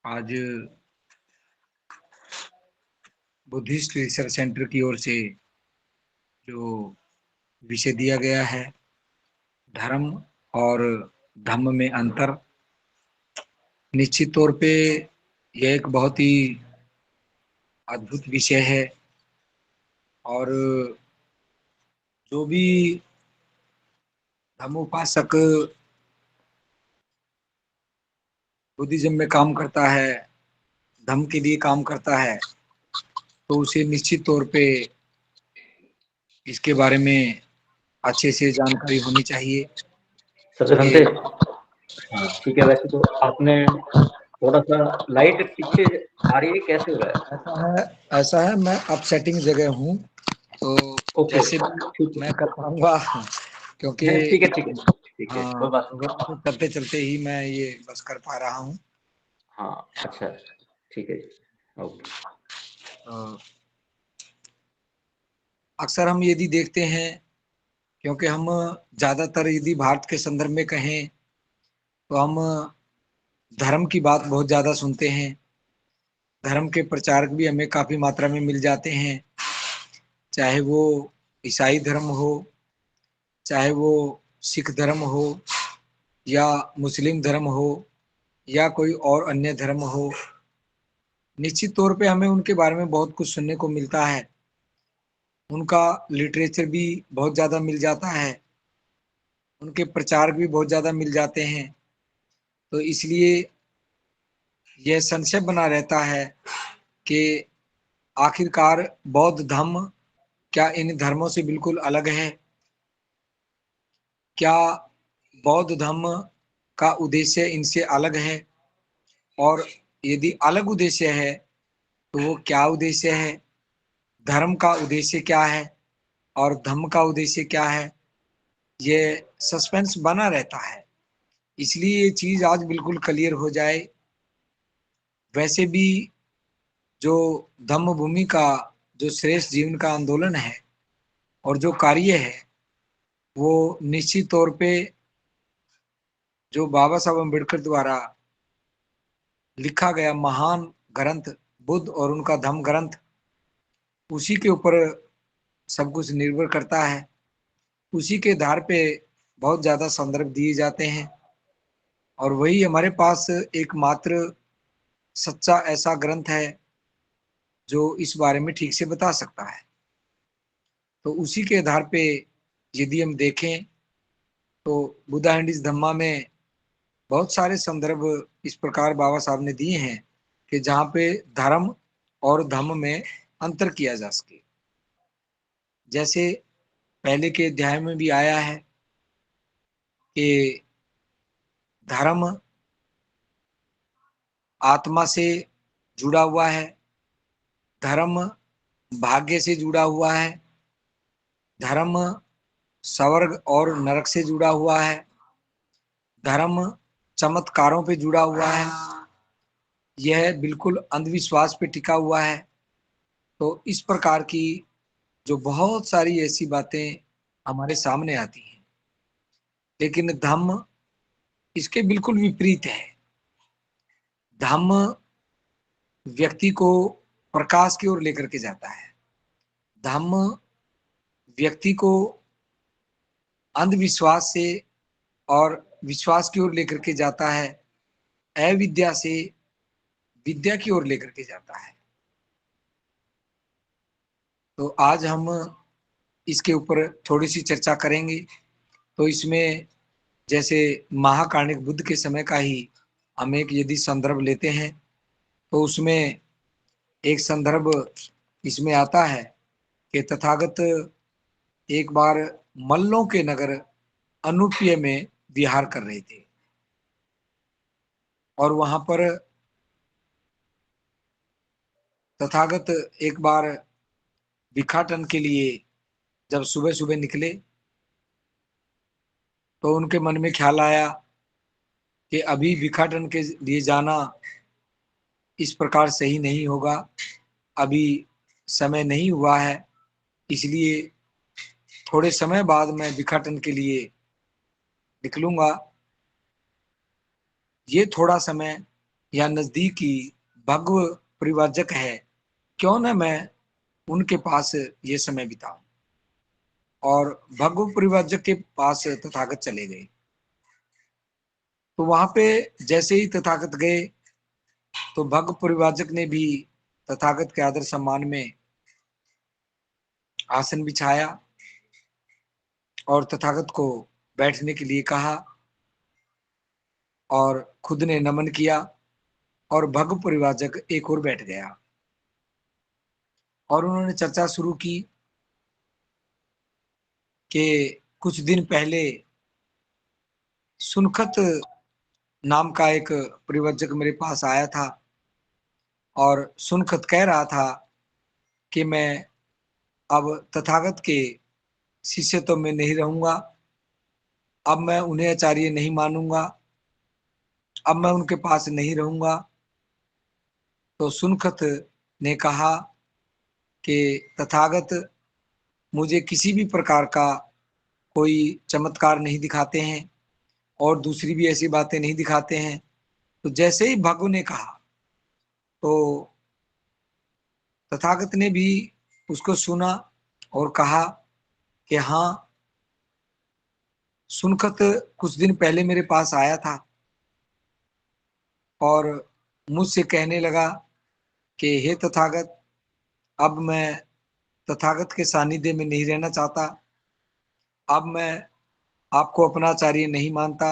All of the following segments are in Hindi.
आज बुद्धिस्ट रिसर्च सेंटर की ओर से जो विषय दिया गया है, धर्म और धम्म में अंतर, निश्चित तौर पे यह एक बहुत ही अद्भुत विषय है। और जो भी धम्मोपासक बुद्धिज्म में काम करता है, धम्म के लिए काम करता है, तो उसे निश्चित तौर पे इसके बारे में अच्छे से जानकारी होनी चाहिए। सत्य कि संदेश ठीक है। वैसे तो आपने थोड़ा सा लाइट पीछे आ रही है, कैसे हो रहा है? ऐसा है, मैं अपसेटिंग जगह हूँ, तो ओके, जैसे भी मैं कर पाऊंगा, क्योंकि ठीक है, ठीक है, ठीक है, कोई बात नहीं। चलते चलते ही मैं ये बस कर पा रहा हूँ। हाँ, अच्छा, ठीक है जी, ओके। अक्सर हम यदि देखते हैं, क्योंकि हम ज्यादातर यदि भारत के संदर्भ में कहें तो हम धर्म की बात बहुत ज्यादा सुनते हैं। धर्म के प्रचारक भी हमें काफी मात्रा में मिल जाते हैं, चाहे वो ईसाई धर्म हो, चाहे वो सिख धर्म हो, या मुस्लिम धर्म हो, या कोई और अन्य धर्म हो। निश्चित तौर पे हमें उनके बारे में बहुत कुछ सुनने को मिलता है, उनका लिटरेचर भी बहुत ज्यादा मिल जाता है, उनके प्रचारक भी बहुत ज्यादा मिल जाते हैं। तो इसलिए यह संशय बना रहता है कि आखिरकार बौद्ध धर्म क्या इन धर्मों से बिल्कुल अलग है? क्या बौद्ध धर्म का उद्देश्य इनसे अलग है? और यदि अलग उद्देश्य है तो वो क्या उद्देश्य है? धर्म का उद्देश्य क्या है और धम्म का उद्देश्य क्या है? ये सस्पेंस बना रहता है। इसलिए ये चीज आज बिल्कुल क्लियर हो जाए। वैसे भी जो धम्म भूमि का जो श्रेष्ठ जीवन का आंदोलन है और जो कार्य है, वो निश्चित तौर पे जो बाबा साहब अम्बेडकर द्वारा लिखा गया महान ग्रंथ बुद्ध और उनका धम्म ग्रंथ, उसी के ऊपर सब कुछ निर्भर करता है। उसी के आधार पे बहुत ज्यादा संदर्भ दिए जाते हैं, और वही हमारे पास एकमात्र सच्चा ऐसा ग्रंथ है जो इस बारे में ठीक से बता सकता है। तो उसी के आधार पे यदि हम देखें तो बुद्धा एंड इस धम्मा में बहुत सारे संदर्भ इस प्रकार बाबा साहब ने दिए हैं कि जहाँ पे धर्म और धम्म में अंतर किया जा सके। जैसे पहले के अध्याय में भी आया है कि धर्म आत्मा से जुड़ा हुआ है, धर्म भाग्य से जुड़ा हुआ है, धर्म स्वर्ग और नरक से जुड़ा हुआ है, धर्म चमत्कारों पे जुड़ा हुआ है, यह बिल्कुल अंधविश्वास पे टिका हुआ है। तो इस प्रकार की जो बहुत सारी ऐसी बातें हमारे सामने आती हैं, लेकिन धम्म इसके बिल्कुल विपरीत है। धम्म व्यक्ति को प्रकाश की ओर लेकर के जाता है। धम्म व्यक्ति को अंधविश्वास से और विश्वास की ओर लेकर के जाता है, अविद्या से विद्या की ओर लेकर के जाता है। तो आज हम इसके ऊपर थोड़ी सी चर्चा करेंगे। तो इसमें जैसे महाकाणिक बुद्ध के समय का ही हम एक यदि संदर्भ लेते हैं, तो उसमें एक संदर्भ इसमें आता है कि तथागत एक बार मल्लों के नगर अनूपीय में विहार कर रहे थे, और वहां पर तथागत एक बार भिक्षाटन के लिए जब सुबह सुबह निकले, तो उनके मन में ख्याल आया कि अभी भिक्षाटन के लिए जाना इस प्रकार सही नहीं होगा, अभी समय नहीं हुआ है, इसलिए थोड़े समय बाद मैं भिक्षाटन के लिए निकलूंगा। ये थोड़ा समय या नजदीकी भगव परिवारजक है, क्यों न मैं उनके पास ये समय बिताऊं। और भगव परिवारजक के पास तथागत चले गए। तो वहां पे जैसे ही तथागत गए तो भगव परिवारजक ने भी तथागत के आदर सम्मान में आसन बिछाया और तथागत को बैठने के लिए कहा और खुद ने नमन किया और भगव परिवारजक एक और बैठ गया और उन्होंने चर्चा शुरू की कि कुछ दिन पहले सुनखत नाम का एक परिवर्जक मेरे पास आया था और सुनखत कह रहा था कि मैं अब तथागत के शिष्य तो मैं नहीं रहूंगा, अब मैं उन्हें आचार्य नहीं मानूंगा, अब मैं उनके पास नहीं रहूंगा। तो सुनखत ने कहा कि तथागत मुझे किसी भी प्रकार का कोई चमत्कार नहीं दिखाते हैं और दूसरी भी ऐसी बातें नहीं दिखाते हैं। तो जैसे ही भगु ने कहा तो तथागत ने भी उसको सुना और कहा कि हाँ, सुनखत कुछ दिन पहले मेरे पास आया था और मुझसे कहने लगा कि हे तथागत, अब मैं तथागत के सानिध्य में नहीं रहना चाहता, अब मैं आपको अपना आचार्य नहीं मानता,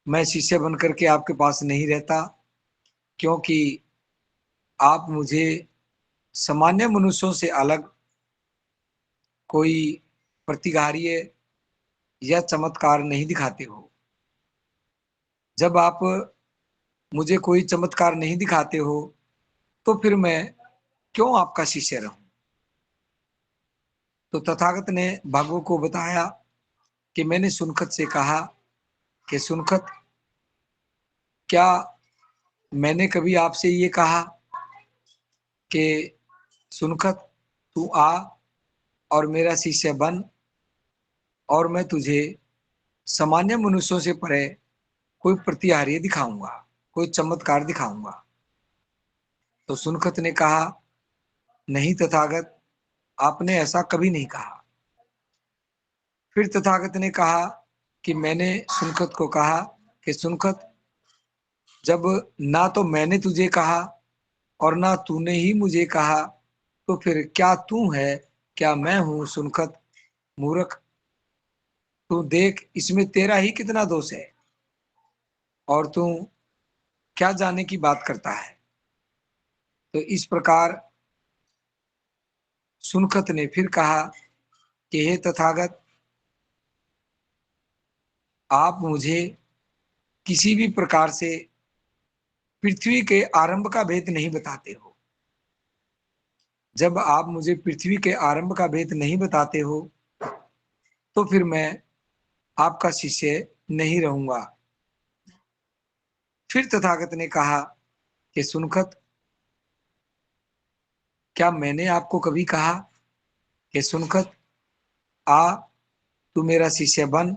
मैं शिष्य बनकर के आपके पास नहीं रहता, क्योंकि आप मुझे सामान्य मनुष्यों से अलग कोई प्रतिहार्य या चमत्कार नहीं दिखाते हो। जब आप मुझे कोई चमत्कार नहीं दिखाते हो तो फिर मैं क्यों आपका शिष्य रहूं। तो तथागत ने भागवत को बताया कि मैंने सुनखत से कहा कि सुनखत, क्या मैंने कभी आपसे ये कहा कि सुनखत तू आ और मेरा शिष्य बन और मैं तुझे सामान्य मनुष्यों से परे कोई प्रतिहार्य दिखाऊंगा, कोई चमत्कार दिखाऊंगा। तो सुनखत ने कहा, नहीं तथागत, आपने ऐसा कभी नहीं कहा। फिर तथागत ने कहा कि मैंने सुनखत को कहा कि सुनखत, जब ना तो मैंने तुझे कहा और ना तूने ही मुझे कहा, तो फिर क्या तू है, क्या मैं हूं सुनखत मूर्ख। तू देख, इसमें तेरा ही कितना दोष है और तू क्या जाने की बात करता है। तो इस प्रकार सुनखत ने फिर कहा कि हे तथागत, आप मुझे किसी भी प्रकार से पृथ्वी के आरंभ का भेद नहीं बताते हो। जब आप मुझे पृथ्वी के आरंभ का भेद नहीं बताते हो तो फिर मैं आपका शिष्य नहीं रहूंगा। फिर तथागत ने कहा कि सुनखत, क्या मैंने आपको कभी कहा कि सुनखत आ, तू मेरा शिष्य बन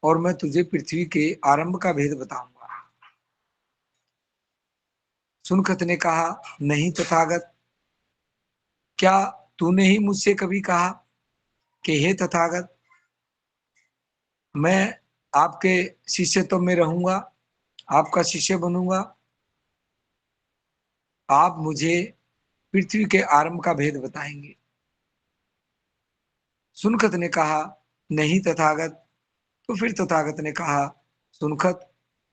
और मैं तुझे पृथ्वी के आरंभ का भेद बताऊंगा। सुनखत ने कहा, नहीं तथागत, क्या तूने ही मुझसे कभी कहा कि हे तथागत, मैं आपके शिष्य तो मैं रहूंगा, आपका शिष्य बनूंगा, आप मुझे पृथ्वी के आरंभ का भेद बताएंगे। सुनखत ने कहा, नहीं तथागत। तो फिर तथागत ने कहा, सुनखत,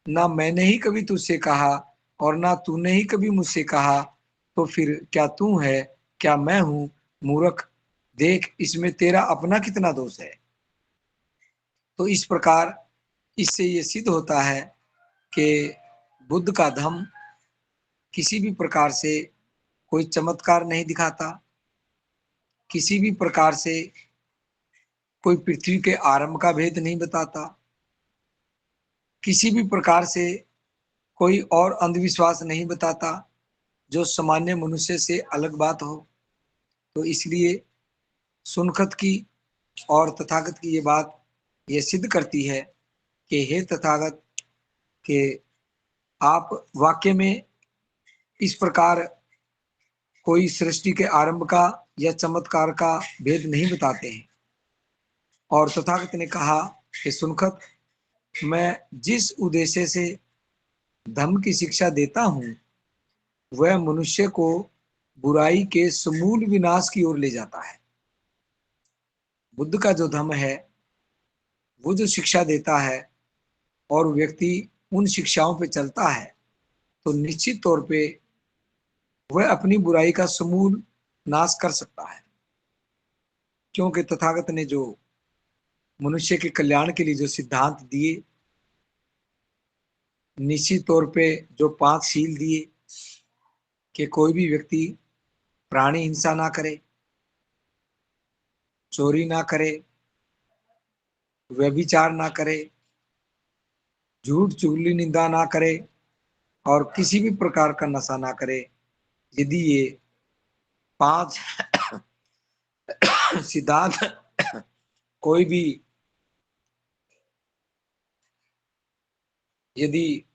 ना मैंने ही कभी तुझसे कहा और ना तूने ही कभी मुझसे कहा, तो फिर क्या तू है, क्या मैं हूं मूर्ख। देख, इसमें तेरा अपना कितना दोष है। तो इस प्रकार इससे ये सिद्ध होता है कि बुद्ध का धम्म किसी भी प्रकार से कोई चमत्कार नहीं दिखाता, किसी भी प्रकार से कोई पृथ्वी के आरंभ का भेद नहीं बताता, किसी भी प्रकार से कोई और अंधविश्वास नहीं बताता जो सामान्य मनुष्य से अलग बात हो। तो इसलिए सुनखत की और तथागत की ये बात ये सिद्ध करती है कि हे तथागत, के आप वाक्य में इस प्रकार कोई सृष्टि के आरंभ का या चमत्कार का भेद नहीं बताते हैं। और तथागत ने कहा कि सुनखत, मैं जिस उद्देश्य से धर्म की शिक्षा देता हूं वह मनुष्य को बुराई के समूल विनाश की ओर ले जाता है। बुद्ध का जो धर्म है वो जो शिक्षा देता है और व्यक्ति उन शिक्षाओं पे चलता है तो निश्चित तौर पे वह अपनी बुराई का समूल नाश कर सकता है, क्योंकि तथागत ने जो मनुष्य के कल्याण के लिए जो सिद्धांत दिए, निश्चित तौर पे जो 5 शील दिए कि कोई भी व्यक्ति प्राणी हिंसा ना करे, चोरी ना करे, व्यभिचार ना करे, झूठ चुगली निंदा ना करे और किसी भी प्रकार का नशा ना करे। यदि ये 5 सिद्धांत कोई भी यदि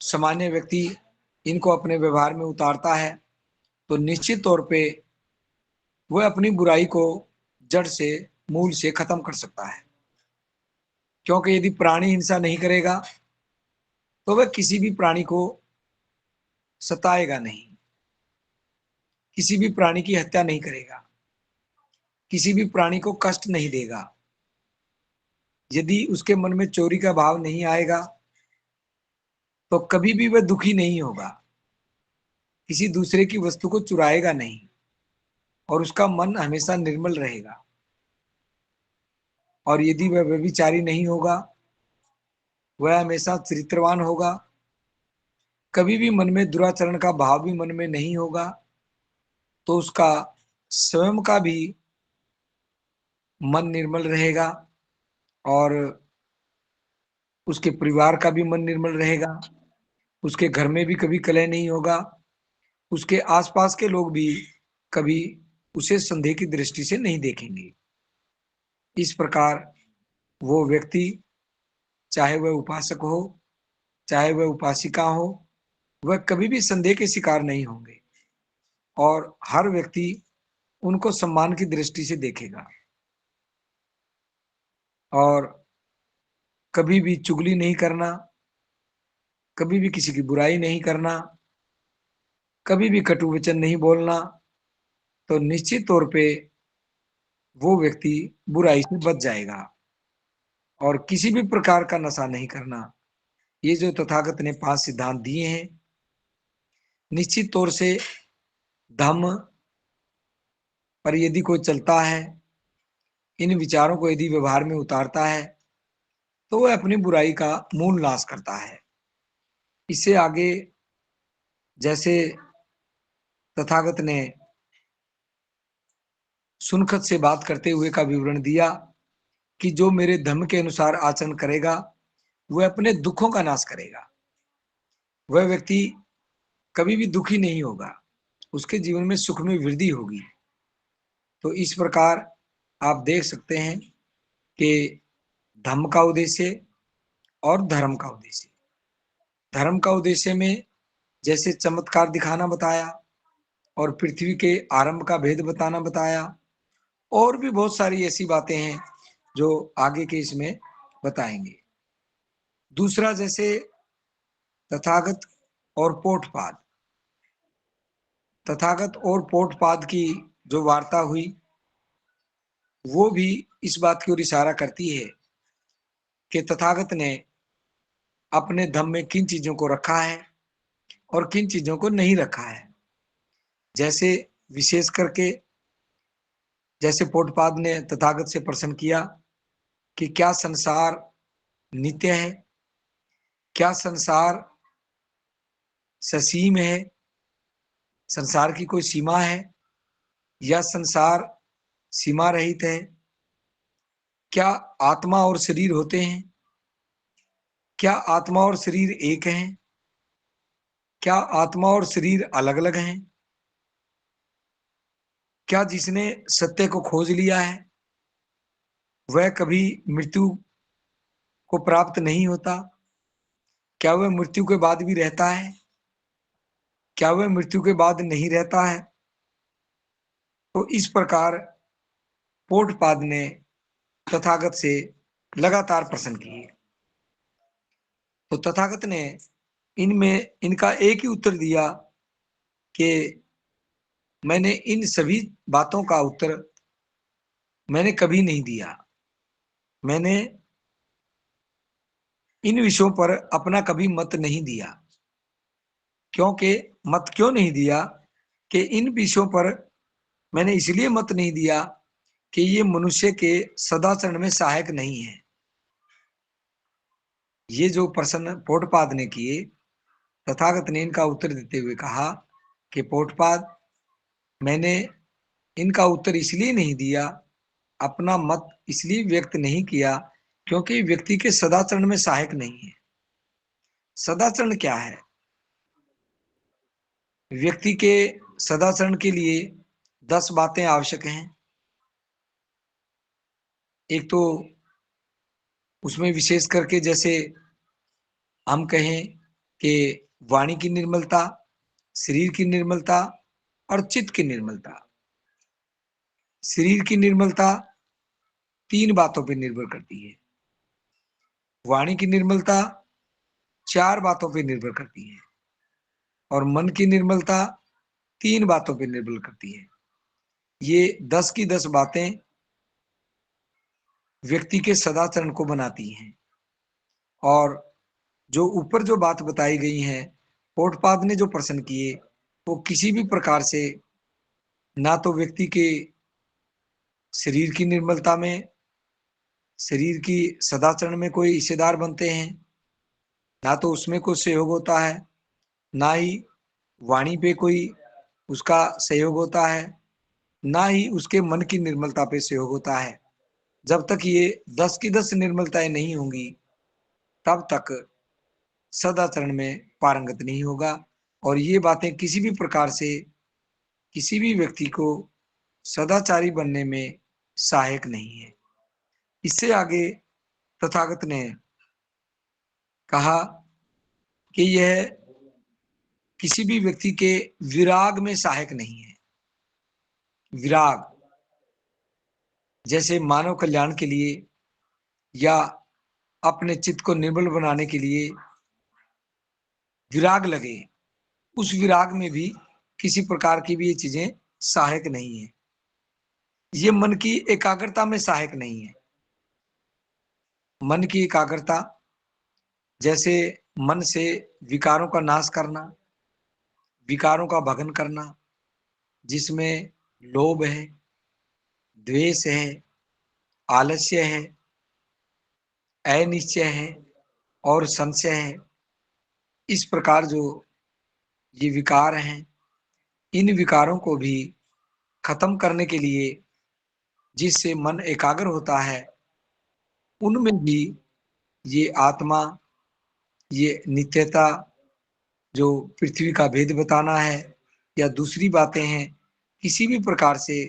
सामान्य व्यक्ति इनको अपने व्यवहार में उतारता है तो निश्चित तौर पे वह अपनी बुराई को जड़ से मूल से खत्म कर सकता है। क्योंकि यदि प्राणी हिंसा नहीं करेगा तो वह किसी भी प्राणी को सताएगा नहीं, किसी भी प्राणी की हत्या नहीं करेगा, किसी भी प्राणी को कष्ट नहीं देगा। यदि उसके मन में चोरी का भाव नहीं आएगा तो कभी भी वह दुखी नहीं होगा, किसी दूसरे की वस्तु को चुराएगा नहीं और उसका मन हमेशा निर्मल रहेगा। और यदि वह व्यभिचारी नहीं होगा, वह हमेशा चरित्रवान होगा, कभी भी मन में दुराचरण का भाव भी मन में नहीं होगा, तो उसका स्वयं का भी मन निर्मल रहेगा और उसके परिवार का भी मन निर्मल रहेगा, उसके घर में भी कभी कलह नहीं होगा, उसके आसपास के लोग भी कभी उसे संदेह की दृष्टि से नहीं देखेंगे। इस प्रकार वो व्यक्ति, चाहे वह उपासक हो चाहे वह उपासिका हो, वह कभी भी संदेह के शिकार नहीं होंगे और हर व्यक्ति उनको सम्मान की दृष्टि से देखेगा और कभी भी चुगली नहीं करना, कभी भी किसी की बुराई नहीं करना, कभी भी कटु वचन नहीं बोलना, तो निश्चित तौर पे वो व्यक्ति बुराई से बच जाएगा। और किसी भी प्रकार का नशा नहीं करना। ये जो तथागत ने 5 सिद्धांत दिए हैं, निश्चित तौर से धम्म पर यदि कोई चलता है, इन विचारों को यदि व्यवहार में उतारता है तो वह अपनी बुराई का मूल नाश करता है। इससे आगे जैसे तथागत ने सुनखत से बात करते हुए का विवरण दिया कि जो मेरे धर्म के अनुसार आचरण करेगा वह अपने दुखों का नाश करेगा, वह व्यक्ति कभी भी दुखी नहीं होगा, उसके जीवन में सुख में वृद्धि होगी। तो इस प्रकार आप देख सकते हैं कि धम्म का उद्देश्य और धर्म का उद्देश्य। धर्म का उद्देश्य में जैसे चमत्कार दिखाना बताया और पृथ्वी के आरंभ का भेद बताना बताया, और भी बहुत सारी ऐसी बातें हैं जो आगे के इसमें बताएंगे। दूसरा जैसे तथागत और पोठपाद, तथागत और पोठपाद की जो वार्ता हुई वो भी इस बात की ओर इशारा करती है कि तथागत ने अपने धम्म में किन चीजों को रखा है और किन चीजों को नहीं रखा है। जैसे विशेष करके जैसे पोठपाद ने तथागत से प्रश्न किया कि क्या संसार नित्य है, क्या संसार ससीम है, संसार की कोई सीमा है या संसार सीमा रहित है, क्या आत्मा और शरीर होते हैं, क्या आत्मा और शरीर एक हैं, क्या आत्मा और शरीर अलग अलग हैं, क्या जिसने सत्य को खोज लिया है वह कभी मृत्यु को प्राप्त नहीं होता? क्या वह मृत्यु के बाद भी रहता है? क्या वह मृत्यु के बाद नहीं रहता है? तो इस प्रकार पोटपाद ने तथागत से लगातार प्रश्न किए। तो तथागत ने इनमें इनका एक ही उत्तर दिया कि मैंने इन सभी बातों का उत्तर मैंने कभी नहीं दिया। मैंने इन विषयों पर अपना कभी मत नहीं दिया। क्योंकि मत क्यों नहीं दिया कि इन विषयों पर मैंने इसलिए मत नहीं दिया कि ये मनुष्य के सदाचरण में सहायक नहीं है। ये जो प्रश्न पोटपाद ने किए, तथागत ने इनका उत्तर देते हुए कहा कि पोटपाद, मैंने इनका उत्तर इसलिए नहीं दिया, अपना मत इसलिए व्यक्त नहीं किया क्योंकि व्यक्ति के सदाचरण में सहायक नहीं है। सदाचरण क्या है? व्यक्ति के सदाचरण के लिए 10 बातें आवश्यक हैं। एक तो उसमें विशेष करके जैसे हम कहें कि वाणी की निर्मलता, शरीर की निर्मलता और चित्त की निर्मलता। शरीर की निर्मलता 3 बातों पर निर्भर करती है। वाणी की निर्मलता 4 बातों पर निर्भर करती है और मन की निर्मलता 3 बातों पर निर्भर करती है। ये 10 की 10 बातें व्यक्ति के सदाचरण को बनाती हैं। और जो ऊपर जो बात बताई गई है, पोटपाद ने जो प्रश्न किए, वो किसी भी प्रकार से ना तो व्यक्ति के शरीर की निर्मलता में, शरीर की सदाचरण में कोई हिस्सेदार बनते हैं, ना तो उसमें कोई सहयोग होता है, ना ही वाणी पे कोई उसका सहयोग होता है, ना ही उसके मन की निर्मलता पे सहयोग होता है। जब तक ये 10 की 10 निर्मलताएं नहीं होंगी, तब तक सदाचरण में पारंगत नहीं होगा। और ये बातें किसी भी प्रकार से किसी भी व्यक्ति को सदाचारी बनने में सहायक नहीं है। इससे आगे तथागत ने कहा कि यह किसी भी व्यक्ति के विराग में सहायक नहीं है। विराग जैसे मानव कल्याण के लिए या अपने चित्त को निर्मल बनाने के लिए विराग लगे, उस विराग में भी किसी प्रकार की भी ये चीजें सहायक नहीं है। ये मन की एकाग्रता में सहायक नहीं है। मन की एकाग्रता जैसे मन से विकारों का नाश करना, विकारों का भगन करना, जिसमें लोभ है, द्वेष है, आलस्य है, अनिश्चय है और संशय है। इस प्रकार जो ये विकार हैं, इन विकारों को भी खत्म करने के लिए जिससे मन एकाग्र होता है, उनमें भी ये आत्मा, ये नित्यता, जो पृथ्वी का भेद बताना है या दूसरी बातें हैं, किसी भी प्रकार से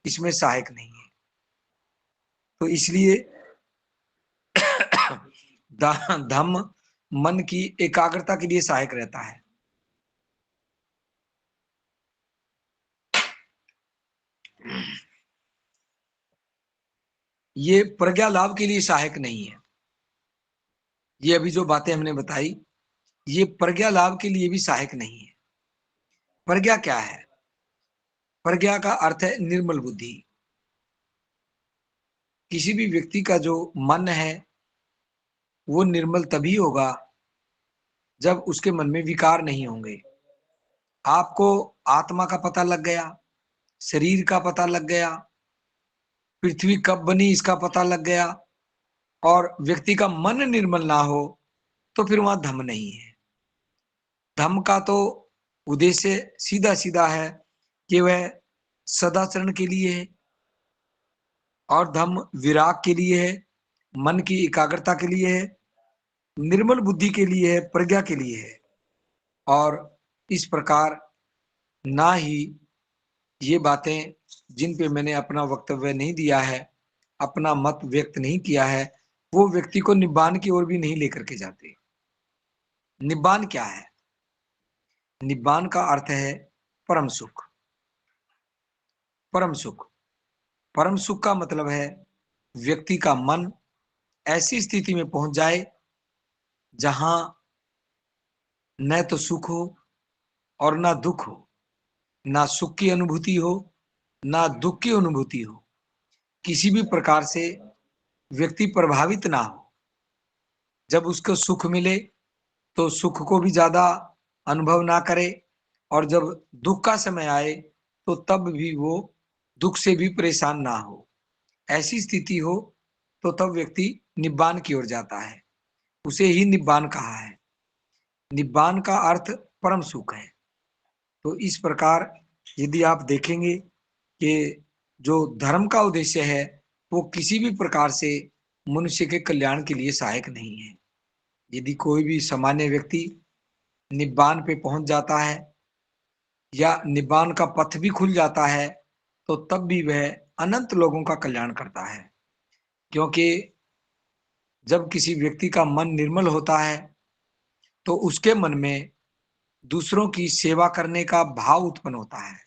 इसमें सहायक नहीं है। तो इसलिए धम्म मन की एकाग्रता के लिए सहायक रहता है। ये प्रज्ञा लाभ के लिए सहायक नहीं है। ये अभी जो बातें हमने बताई, ये प्रज्ञा लाभ के लिए भी सहायक नहीं है। प्रज्ञा क्या है? प्रज्ञा का अर्थ है निर्मल बुद्धि। किसी भी व्यक्ति का जो मन है वो निर्मल तभी होगा जब उसके मन में विकार नहीं होंगे। आपको आत्मा का पता लग गया, शरीर का पता लग गया, पृथ्वी कब बनी इसका पता लग गया, और व्यक्ति का मन निर्मल ना हो, तो फिर वहां धम्म नहीं है। धम्म का तो उद्देश्य सीधा सीधा है कि वह सदाचरण के लिए है, और धम्म विराग के लिए है, मन की एकाग्रता के लिए है, निर्मल बुद्धि के लिए है, प्रज्ञा के लिए है। और इस प्रकार ना ही ये बातें जिन पे मैंने अपना वक्तव्य नहीं दिया है, अपना मत व्यक्त नहीं किया है, वो व्यक्ति को निब्बान की ओर भी नहीं लेकर के जाते। निब्बान क्या है? निब्बान का अर्थ है परम सुख। परम सुख, परम सुख का मतलब है व्यक्ति का मन ऐसी स्थिति में पहुंच जाए जहां न तो सुख हो और ना दुख हो, ना सुख की अनुभूति हो ना दुख की अनुभूति हो, किसी भी प्रकार से व्यक्ति प्रभावित ना हो। जब उसको सुख मिले तो सुख को भी ज्यादा अनुभव ना करे, और जब दुख का समय आए तो तब भी वो दुख से भी परेशान ना हो। ऐसी स्थिति हो तो तब व्यक्ति निब्बान की ओर जाता है। उसे ही निब्बान कहा है। निब्बान का अर्थ परम सुख है। तो इस प्रकार यदि आप देखेंगे कि जो धर्म का उद्देश्य है वो किसी भी प्रकार से मनुष्य के कल्याण के लिए सहायक नहीं है। यदि कोई भी सामान्य व्यक्ति निब्बान पे पहुंच जाता है या निब्बान का पथ भी खुल जाता है तो तब भी वह अनंत लोगों का कल्याण करता है। क्योंकि जब किसी व्यक्ति का मन निर्मल होता है तो उसके मन में दूसरों की सेवा करने का भाव उत्पन्न होता है,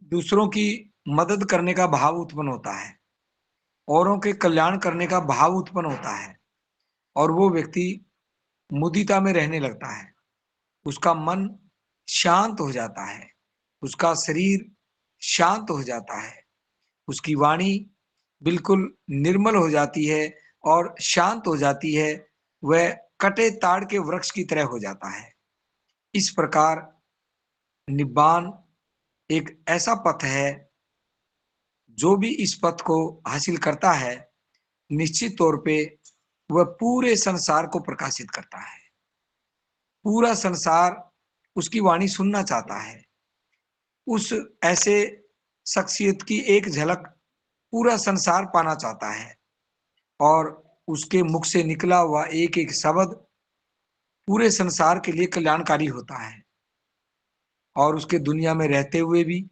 दूसरों की मदद करने का भाव उत्पन्न होता है, औरों के कल्याण करने का भाव उत्पन्न होता है, और वो व्यक्ति मुदिता में रहने लगता है। उसका मन शांत हो जाता है, उसका शरीर शांत हो जाता है, उसकी वाणी बिल्कुल निर्मल हो जाती है और शांत हो जाती है। वह कटे ताड़ के वृक्ष की तरह हो जाता है। इस प्रकार निब्बान एक ऐसा पथ है, जो भी इस पथ को हासिल करता है निश्चित तौर पे वह पूरे संसार को प्रकाशित करता है। पूरा संसार उसकी वाणी सुनना चाहता है। उस ऐसे शख्सियत की एक झलक पूरा संसार पाना चाहता है, और उसके मुख से निकला हुआ एक एक शब्द पूरे संसार के लिए कल्याणकारी होता है। और उसके दुनिया में रहते हुए भी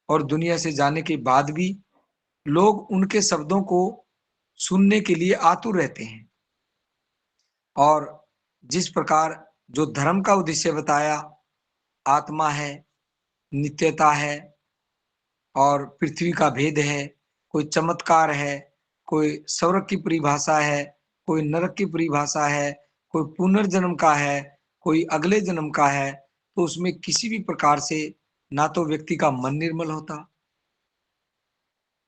और दुनिया से जाने के बाद भी लोग उनके शब्दों को सुनने के लिए आतुर रहते हैं। और जिस प्रकार जो धर्म का उद्देश्य बताया, आत्मा है, नित्यता है और पृथ्वी का भेद है, कोई चमत्कार है, कोई स्वर्ग की परिभाषा है, कोई नरक की परिभाषा है, कोई पुनर्जन्म का है, कोई अगले जन्म का है, तो उसमें किसी भी प्रकार से ना तो व्यक्ति का मन निर्मल होता,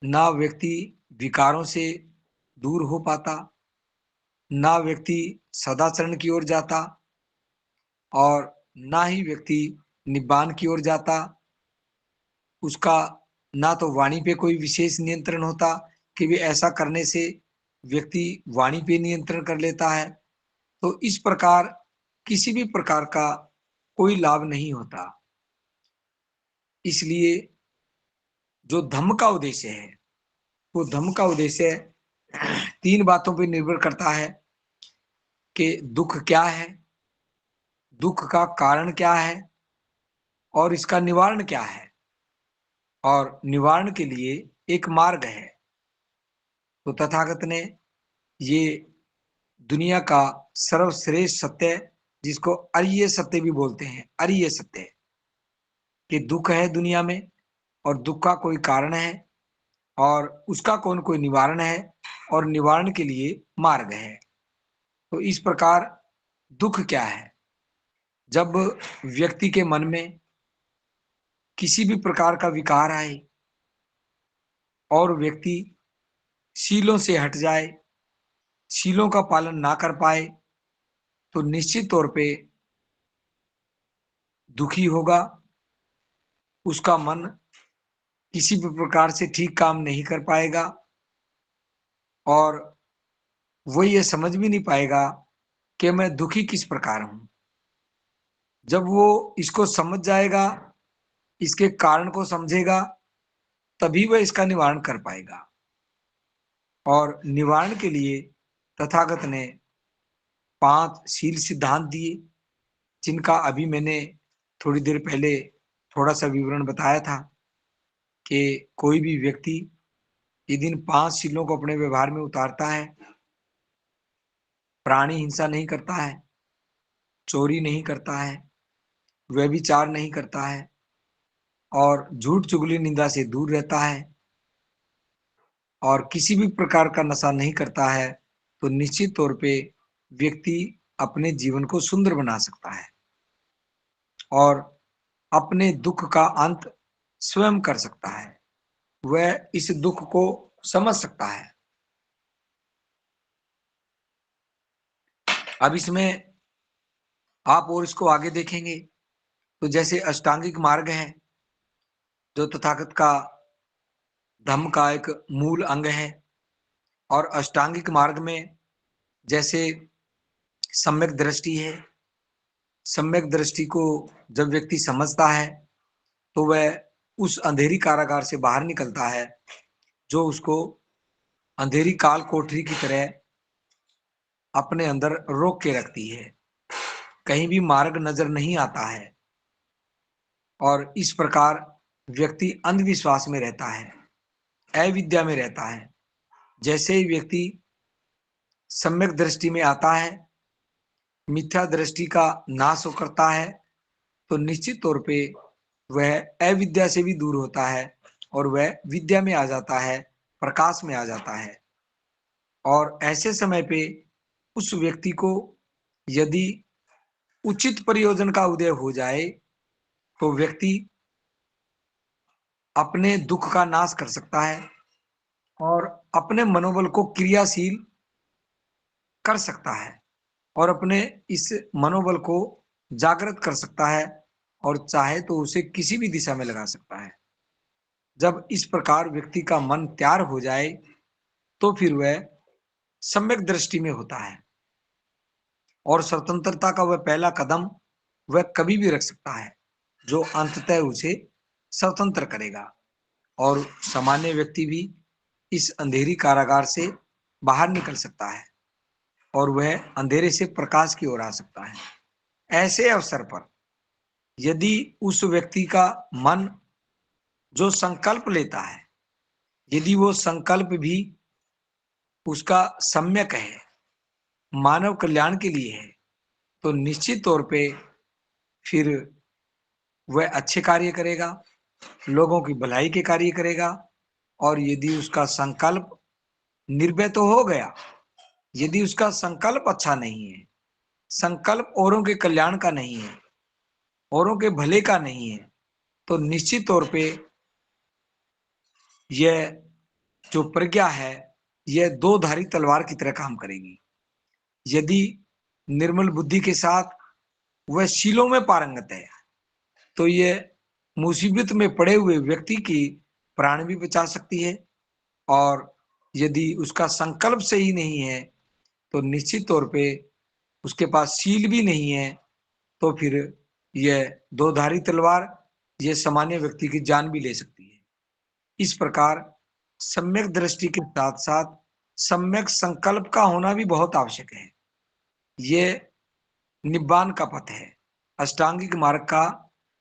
ना व्यक्ति विकारों से दूर हो पाता, ना व्यक्ति सदाचरण की ओर जाता, और ना ही व्यक्ति निब्बान की ओर जाता। उसका ना तो वाणी पे कोई विशेष नियंत्रण होता कि वे ऐसा करने से व्यक्ति वाणी पे नियंत्रण कर लेता है। तो इस प्रकार किसी भी प्रकार का कोई लाभ नहीं होता। इसलिए जो धम्म का उद्देश्य है, वो धम्म का उद्देश्य तीन बातों पर निर्भर करता है कि दुख क्या है, दुख का कारण क्या है, और इसका निवारण क्या है, और निवारण के लिए एक मार्ग है। तो तथागत ने ये दुनिया का सर्वश्रेष्ठ सत्य, जिसको अरिय सत्य भी बोलते हैं, अरिय सत्य, कि दुख है दुनिया में और दुख का कोई कारण है और उसका कौन कोई निवारण है और निवारण के लिए मार्ग है। तो इस प्रकार दुख क्या है? जब व्यक्ति के मन में किसी भी प्रकार का विकार आए और व्यक्ति शीलों से हट जाए, शीलों का पालन ना कर पाए, तो निश्चित तौर पे दुखी होगा। उसका मन किसी भी प्रकार से ठीक काम नहीं कर पाएगा और वो ये समझ भी नहीं पाएगा कि मैं दुखी किस प्रकार हूं। जब वो इसको समझ जाएगा, इसके कारण को समझेगा, तभी वह इसका निवारण कर पाएगा। और निवारण के लिए तथागत ने 5 शील सिद्धांत दिए, जिनका अभी मैंने थोड़ी देर पहले थोड़ा सा विवरण बताया था कि कोई भी व्यक्ति यदि इन 5 शीलों को अपने व्यवहार में उतारता है प्राणी हिंसा नहीं करता है, चोरी नहीं करता है, व्यभिचार नहीं करता है और झूठ चुगली निंदा से दूर रहता है और किसी भी प्रकार का नशा नहीं करता है, तो निश्चित तौर पे व्यक्ति अपने जीवन को सुंदर बना सकता है और अपने दुख का अंत स्वयं कर सकता है। वह इस दुख को समझ सकता है। अब इसमें आप और इसको आगे देखेंगे तो जैसे अष्टांगिक मार्ग है जो तथागत का धम्म का एक मूल अंग है और अष्टांगिक मार्ग में जैसे सम्यक दृष्टि है। सम्यक दृष्टि को जब व्यक्ति समझता है तो वह उस अंधेरी कारागार से बाहर निकलता है जो उसको अंधेरी काल कोठरी की तरह अपने अंदर रोक के रखती है। कहीं भी मार्ग नजर नहीं आता है और इस प्रकार व्यक्ति अंधविश्वास में रहता है, अविद्या में रहता है। जैसे ही व्यक्ति सम्यक दृष्टि में आता है, मिथ्या दृष्टि का नाश करता है, तो निश्चित तौर पे वह अविद्या से भी दूर होता है और वह विद्या में आ जाता है, प्रकाश में आ जाता है। और ऐसे समय पे उस व्यक्ति को यदि उचित प्रयोजन का उदय हो जाए तो व्यक्ति अपने दुख का नाश कर सकता है और अपने मनोबल को क्रियाशील कर सकता है और अपने इस मनोबल को जागृत कर सकता है और चाहे तो उसे किसी भी दिशा में लगा सकता है। जब इस प्रकार व्यक्ति का मन तैयार हो जाए तो फिर वह सम्यक दृष्टि में होता है और स्वतंत्रता का वह पहला कदम वह कभी भी रख सकता है जो अंततः उसे स्वतंत्र करेगा और सामान्य व्यक्ति भी इस अंधेरी कारागार से बाहर निकल सकता है और वह अंधेरे से प्रकाश की ओर आ सकता है। ऐसे अवसर पर यदि उस व्यक्ति का मन जो संकल्प लेता है, यदि वो संकल्प भी उसका सम्यक है, मानव कल्याण के लिए है, तो निश्चित तौर पे फिर वह अच्छे कार्य करेगा, लोगों की भलाई के कार्य करेगा। और यदि उसका संकल्प निर्भय तो हो गया, यदि उसका संकल्प अच्छा नहीं है, संकल्प औरों के कल्याण का नहीं है, औरों के भले का नहीं है, तो निश्चित तौर पे यह जो प्रज्ञा है यह दो धारी तलवार की तरह काम करेगी। यदि निर्मल बुद्धि के साथ वह शीलों में पारंगत है तो यह मुसीबत में पड़े हुए व्यक्ति की प्राण भी बचा सकती है और यदि उसका संकल्प सही नहीं है तो निश्चित तौर पे उसके पास शील भी नहीं है तो फिर यह दो धारी तलवार यह सामान्य व्यक्ति की जान भी ले सकती है। इस प्रकार सम्यक दृष्टि के साथ साथ सम्यक संकल्प का होना भी बहुत आवश्यक है। यह निब्बान का पथ है, अष्टांगिक मार्ग का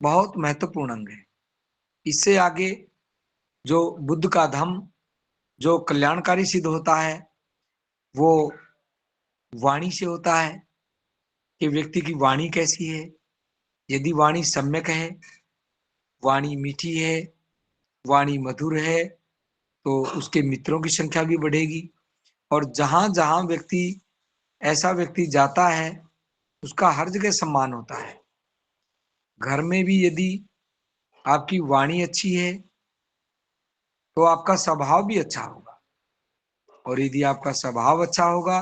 बहुत महत्वपूर्ण अंग है। इससे आगे जो बुद्ध का धम्म जो कल्याणकारी सिद्ध होता है वो वाणी से होता है कि व्यक्ति की वाणी कैसी है। यदि वाणी सम्यक है, वाणी मीठी है, वाणी मधुर है, तो उसके मित्रों की संख्या भी बढ़ेगी और जहां जहां व्यक्ति ऐसा व्यक्ति जाता है उसका हर जगह सम्मान होता है। घर में भी यदि आपकी वाणी अच्छी है तो आपका स्वभाव भी अच्छा होगा और यदि आपका स्वभाव अच्छा होगा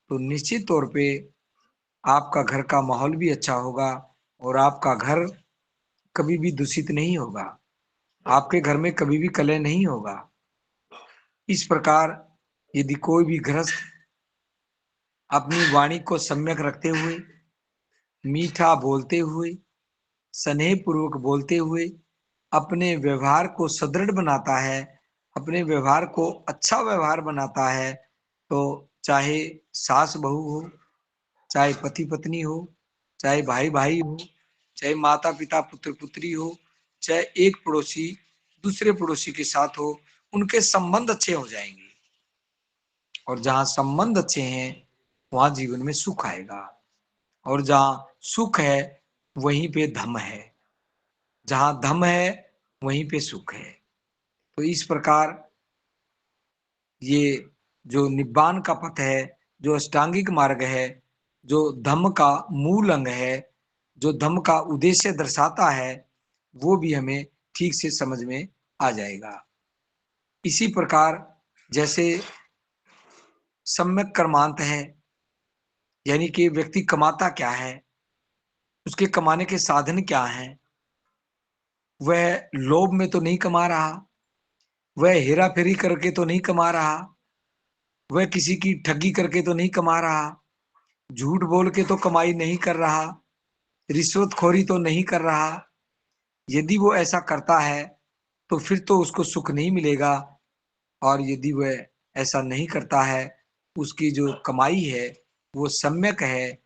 तो निश्चित तौर पे आपका घर का माहौल भी अच्छा होगा और आपका घर कभी भी दूषित नहीं होगा, आपके घर में कभी भी कलह नहीं होगा। इस प्रकार यदि कोई भी गृहस्थ अपनी वाणी को सम्यक रखते हुए, मीठा बोलते हुए, स्नेह पूर्वक बोलते हुए अपने व्यवहार को सुदृढ़ बनाता है, अपने व्यवहार को अच्छा व्यवहार बनाता है, तो चाहे सास बहू हो, चाहे पति पत्नी हो, चाहे भाई भाई हो, चाहे माता पिता पुत्र पुत्री हो, चाहे एक पड़ोसी दूसरे पड़ोसी के साथ हो, उनके संबंध अच्छे हो जाएंगे और जहां संबंध अच्छे हैं वहां जीवन में सुख आएगा। और जहां सुख है वहीं पे धम है, जहां धम है वहीं पे सुख है। तो इस प्रकार ये जो निब्बान का पथ है, जो अष्टांगिक मार्ग है, जो धम्म का मूल अंग है, जो धम्म का उद्देश्य दर्शाता है, वो भी हमें ठीक से समझ में आ जाएगा। इसी प्रकार जैसे सम्यक कर्मांत है, यानी कि व्यक्ति कमाता क्या है, उसके कमाने के साधन क्या हैं। वह लोभ में तो नहीं कमा रहा, वह हेरा फेरी करके तो नहीं कमा रहा, वह किसी की ठगी करके तो नहीं कमा रहा, झूठ बोल के तो कमाई नहीं कर रहा, रिश्वतखोरी तो नहीं कर रहा। यदि वो ऐसा करता है तो फिर तो उसको सुख नहीं मिलेगा। और यदि वह ऐसा नहीं करता है, उसकी जो कमाई है वो सम्यक है,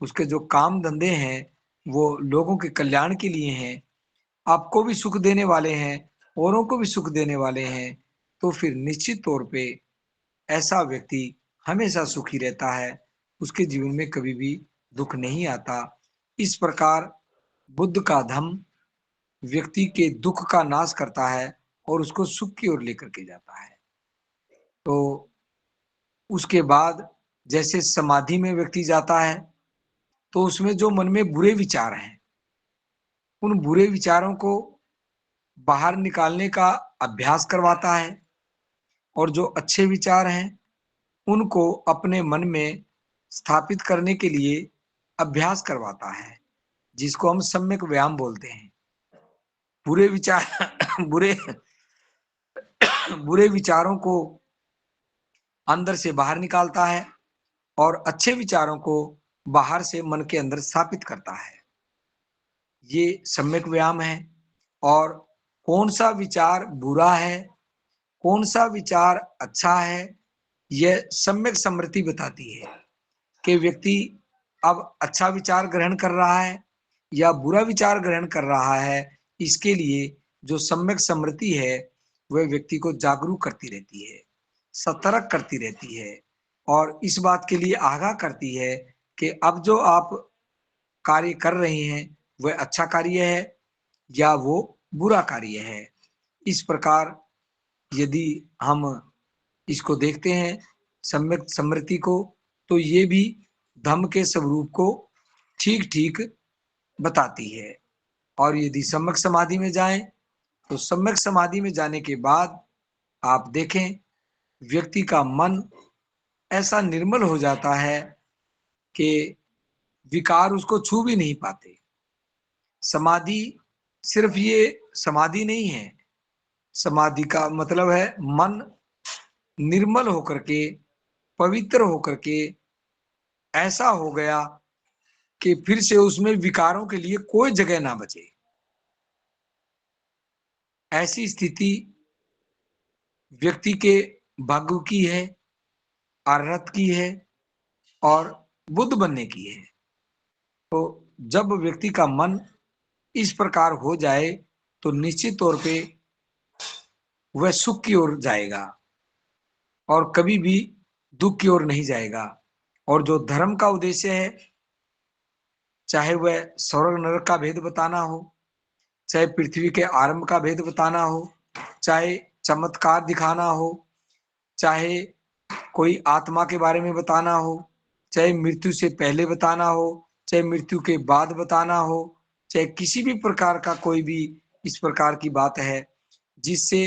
उसके जो काम धंधे हैं वो लोगों के कल्याण के लिए हैं, आपको भी सुख देने वाले हैं, औरों को भी सुख देने वाले हैं, तो फिर निश्चित तौर पे ऐसा व्यक्ति हमेशा सुखी रहता है, उसके जीवन में कभी भी दुख नहीं आता। इस प्रकार बुद्ध का धम्म व्यक्ति के दुख का नाश करता है और उसको सुख की ओर लेकर के जाता है। तो उसके बाद जैसे समाधि में व्यक्ति जाता है तो उसमें जो मन में बुरे विचार हैं, उन बुरे विचारों को बाहर निकालने का अभ्यास करवाता है, और जो अच्छे विचार हैं उनको अपने मन में स्थापित करने के लिए अभ्यास करवाता है, जिसको हम सम्यक व्यायाम बोलते हैं। बुरे विचार बुरे बुरे विचारों को अंदर से बाहर निकालता है और अच्छे विचारों को बाहर से मन के अंदर स्थापित करता है। ये सम्यक व्यायाम है। और कौन सा विचार बुरा है, कौन सा विचार अच्छा है, यह सम्यक स्मृति बताती है कि व्यक्ति अब अच्छा विचार ग्रहण कर रहा है या बुरा विचार ग्रहण कर रहा है। इसके लिए जो सम्यक स्मृति है वह व्यक्ति को जागरूक करती रहती है, सतर्क करती रहती है, और इस बात के लिए आगाह करती है कि अब जो आप कार्य कर रहे हैं वह अच्छा कार्य है या वो बुरा कार्य है। इस प्रकार यदि हम इसको देखते हैं सम्यक स्मृति को, तो ये भी धम्म के स्वरूप को ठीक ठीक बताती है। और यदि सम्यक समाधि में जाएं तो सम्यक समाधि में जाने के बाद आप देखें व्यक्ति का मन ऐसा निर्मल हो जाता है कि विकार उसको छू भी नहीं पाते। समाधि सिर्फ ये समाधि नहीं है, समाधि का मतलब है मन निर्मल होकर के, पवित्र होकर के ऐसा हो गया कि फिर से उसमें विकारों के लिए कोई जगह ना बचे। ऐसी स्थिति व्यक्ति के भाग्य की है, अर्हत की है और बुद्ध बनने की है। तो जब व्यक्ति का मन इस प्रकार हो जाए तो निश्चित तौर पे वह सुख की ओर जाएगा और कभी भी दुख की ओर नहीं जाएगा। और जो धर्म का उद्देश्य है, चाहे वह स्वर्ग नरक का भेद बताना हो, चाहे पृथ्वी के आरंभ का भेद बताना हो, चाहे चमत्कार दिखाना हो, चाहे कोई आत्मा के बारे में बताना हो, चाहे मृत्यु से पहले बताना हो, चाहे मृत्यु के बाद बताना हो, चाहे किसी भी प्रकार का कोई भी इस प्रकार की बात है जिससे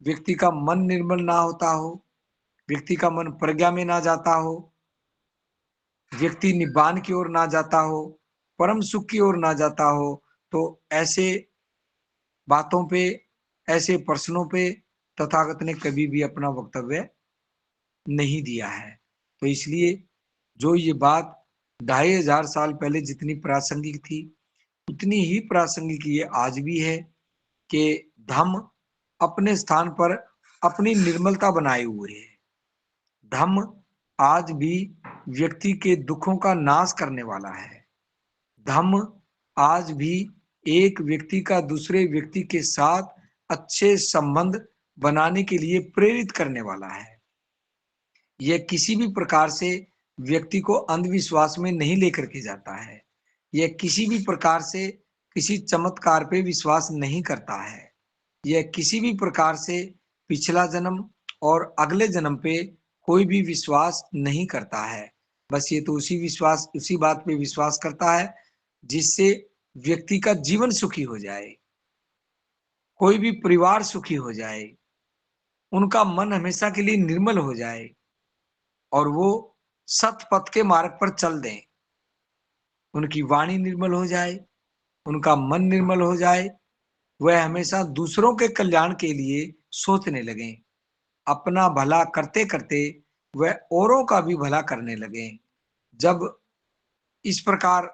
व्यक्ति का मन निर्मल ना होता हो, व्यक्ति का मन प्रज्ञा में ना जाता हो, व्यक्ति निब्बान की ओर ना जाता हो, परम सुख की ओर ना जाता हो, तो ऐसे बातों पे, ऐसे प्रश्नों पे तथागत ने कभी भी अपना वक्तव्य नहीं दिया है। तो इसलिए जो ये बात 2500 साल पहले जितनी प्रासंगिक थी उतनी ही प्रासंगिक ये आज भी है कि धम्म अपने स्थान पर अपनी निर्मलता बनाए हुए है। धम्म आज भी व्यक्ति के दुखों का नाश करने वाला है। धम्म आज भी एक व्यक्ति का दूसरे व्यक्ति के साथ अच्छे संबंध बनाने के लिए प्रेरित करने वाला है। यह किसी भी प्रकार से व्यक्ति को अंधविश्वास में नहीं लेकर के जाता है। यह किसी भी प्रकार से किसी चमत्कार पे विश्वास नहीं करता है। यह किसी भी प्रकार से पिछला जन्म और अगले जन्म पे कोई भी विश्वास नहीं करता है। बस ये तो उसी बात पे विश्वास करता है जिससे व्यक्ति का जीवन सुखी हो जाए, कोई भी परिवार सुखी हो जाए, उनका मन हमेशा के लिए निर्मल हो जाए और वो सत पथ के मार्ग पर चल दें, उनकी वाणी निर्मल हो जाए, उनका मन निर्मल हो जाए, वह हमेशा दूसरों के कल्याण के लिए सोचने लगें, अपना भला करते करते वह औरों का भी भला करने लगें। जब इस प्रकार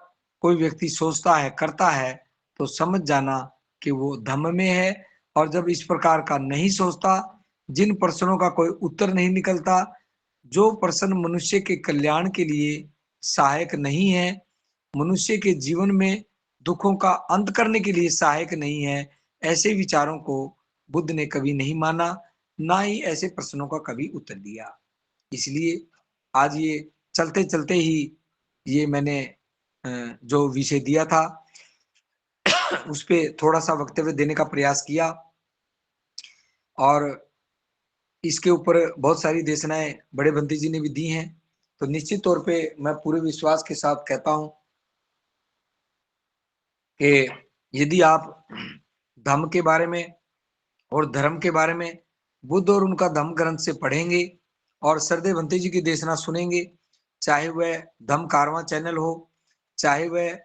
कोई व्यक्ति सोचता है, करता है, तो समझ जाना कि वो धम्म में है। और जब इस प्रकार का नहीं सोचता, जिन प्रश्नों का कोई उत्तर नहीं निकलता, जो प्रश्न मनुष्य के कल्याण के लिए सहायक नहीं है, मनुष्य के जीवन में दुखों का अंत करने के लिए सहायक नहीं है, ऐसे विचारों को बुद्ध ने कभी नहीं माना, ना ही ऐसे प्रश्नों का कभी उत्तर दिया। इसलिए आज ये चलते चलते ही ये मैंने जो विषय दिया था उस पे थोड़ा सा वक्तव्य देने का प्रयास किया और इसके ऊपर बहुत सारी देशनाएं बड़े बंती जी ने भी दी हैं। तो निश्चित तौर पे मैं पूरे विश्वास के साथ कहता हूं कि यदि आप धम्म के बारे में और धर्म के बारे में बुद्ध और उनका धम्म ग्रंथ से पढ़ेंगे और सरदेव भंते जी की देशना सुनेंगे, चाहे वह धम्म कारवां चैनल हो, चाहे वह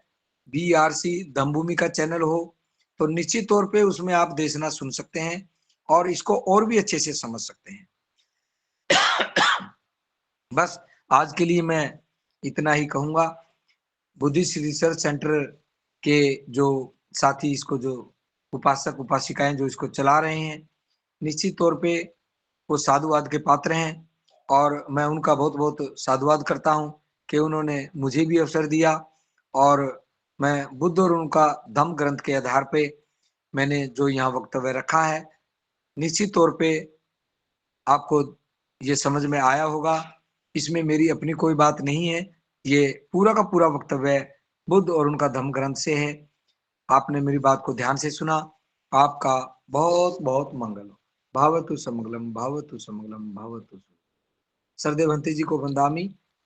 BRC धम्मभूमि का चैनल हो, तो निश्चित तौर पे उसमें आप देशना सुन सकते हैं और इसको और भी अच्छे से समझ सकते हैं। बस आज के लिए मैं इतना ही कहूंगा। बुद्धिस्ट रिसर्च सेंटर के जो साथी, इसको जो उपासक उपासिकाएं जो इसको चला रहे हैं, निश्चित तौर पे वो साधुवाद के पात्र हैं और मैं उनका बहुत बहुत साधुवाद करता हूं कि उन्होंने मुझे भी अवसर दिया और मैं बुद्ध और उनका धम्म ग्रंथ के आधार पे मैंने जो यहाँ वक्तव्य रखा है, निश्चित तौर पे आपको ये समझ में आया होगा। इसमें मेरी अपनी कोई बात नहीं है, ये पूरा का पूरा वक्तव्य बुद्ध और उनका धम्म ग्रंथ से है। आपने मेरी बात को ध्यान से सुना, आपका बहुत बहुत मंगल हो। भावतु समगलम, भावतु समगलम, भावतु। सरदेव भंते जी को वंदामि।